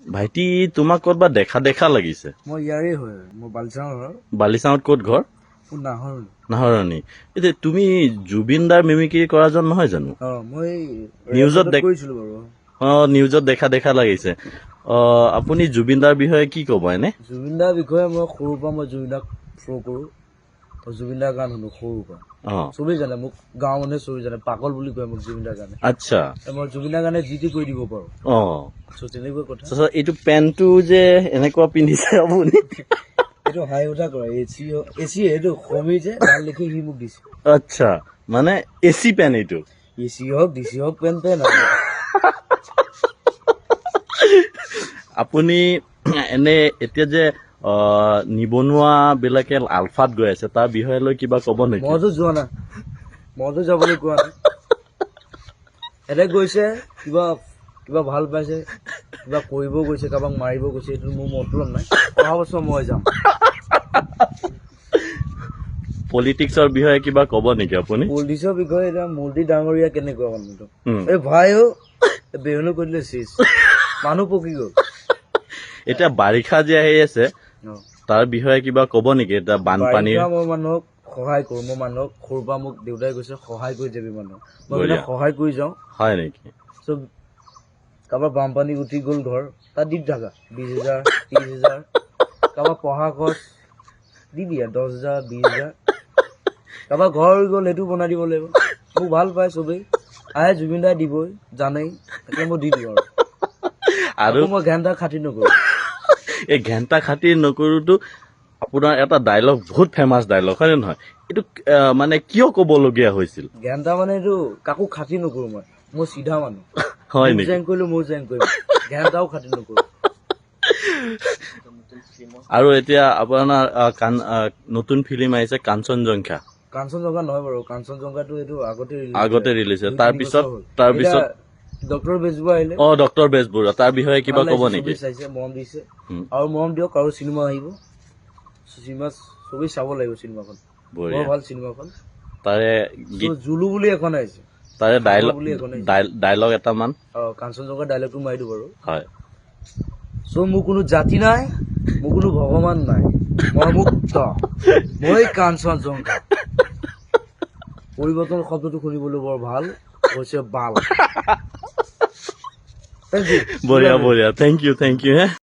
ভাইটি তোমাক ক'ৰবাত দেখা দেখা লাগিছে মই ইয়াৰে হয় মই বালিচাঙৰ বালিচাঙত ক'ত ঘৰ নাহৰ নাহৰণি এতিয়া তুমি জুবিন দাৰ মিমিক্ৰি কৰাজন নহয় জানো মই নিউজত কৰিছিলো বাৰু নিউজত দেখা দেখা লাগিছে আপুনি জুবিন দাৰ বিষয়ে কি ক'ব এনে জুবিন দাৰ বিষয়ে মই সৰুৰ পৰা মই জুবিন দাক ফ'ল' কৰোঁ জুবিন দাৰ গান শুনো সৰুৰ পৰা চবেই জানে মোক গাঁৱৰ মানুহে চবেই জানে পাগল বুলি কয় মোক জুবিন দাৰ গানে আচ্ছা মই জুবিন দাৰ গানে যি টি কৰি দিব পাৰোঁ তেনেকুৱা কথা এইটো পেণ্টটো যে এনেকুৱা পিন্ধিছে আপুনি এইটো হাই উঠা কৰে এচি এইটো সমী যে ভাল দেখি সি মোক দিছে আচ্ছা মানে এচি পেন এইটো এচি হওক ডিচি হওক পেন আপুনি এনে এতিয়া যে নিবনুৱা বিলাকে আলফাত গৈ আছে তাৰ বিষয়ে লৈ কিবা ক'ব নেকি মইতো যোৱা নাই মইতো যাবলৈ কোৱা নাই এনে গৈছে কিবা কিবা ভাল পাইছে কিবা কৰিব গৈছে কাৰোবাক মাৰিব গৈছে এইটো মোৰ মতলব নাই অহা বছৰ মই যাম পলিটিক্সৰ বিষয়ে কিবা ক'ব নেকি আপুনি পলিটিক্সৰ বিষয়ে এতিয়া মোদী ডাঙৰীয়া কেনেকুৱা মানুহটো এই ভাই বেহুনো কৰি দিলে চিজ মানুহ পকি গ'ল এতিয়া বাৰিষা যে আহি আছে তাৰ বিষয়ে কিবা ক'ব নেকি এতিয়া বানপানী মই মানুহক সহায় কৰো মই মানুহক সৰুৰ পৰা মোক দেউতাই কৈছে সহায় কৰি যাবি মানুহক মই সহায় কৰি যাওঁ হয় নেকি চব কাৰোবাৰ বানপানী উঠি গ'ল ঘৰ তাত দি থাকা 20,000 30,000 কাৰোবাৰ পঢ়া খৰচ দি দিয়া 10,000 20,000 কাৰোবাৰ ঘৰ গ'ল সেইটো বনাই দিব লাগিব মোক ভাল পায় চবেই আহে জুবিন দাই দিবই জানেই তাকে মই দি দিওঁ আৰু মই ঘণ্টা খাতি নকৰোঁ এই ঘণ্টা খাতি নকৰোতো আপোনাৰ এটা ডায়লগ বহুত ফেমাছ ডায়লগ হয় নে নহয় এইটো মানে কিয় ক'বলগীয়া হৈছিল ঘণ্টা মানে এইটো কাকো খাতি নকৰোঁ মই চিধা মানুহ হয় নেকি জেং কৰিলো মোৰ জেং কৰিম ঘণ্টাও খাতি নকৰোঁ আৰু এতিয়া আপোনাৰ নতুন ফিল্ম আহিছে কাঞ্চনজংঘা নহয় বাৰু কাঞ্চনজংঘাটো এইটো আগতে ৰিলিজ হৈছে তাৰপিছত ডক্টৰ বেজবৰুৱা আহিলে ডক্টৰ বেজবৰুৱা তাৰ বিষয়ে কিবা ক'ব নেকি চাইছে মৰম দিছে আৰু মৰম দিয়ক আৰু চিনেমা আহিব চিনেমা চবেই চাব লাগিব চিনেমাখন বৰ ভাল চিনেমাখন তাৰে জুলু বুলি এখন আহিছে তাৰে ডায়লগ এটামান কাঞ্চনজংঘাৰ ডায়লগটো মাৰি দিওঁ বাৰু হয় মোৰ কোনো জাতি নাই মোৰ কোনো ভগৱান নাই মই মুক্ত মই কাঞ্চনজংঘা পৰিৱৰ্তন শব্দটো শুনিবলৈ বৰ ভাল হৈছে বাল বঢ়িয়া বঢ়িয়া থেংক ইউ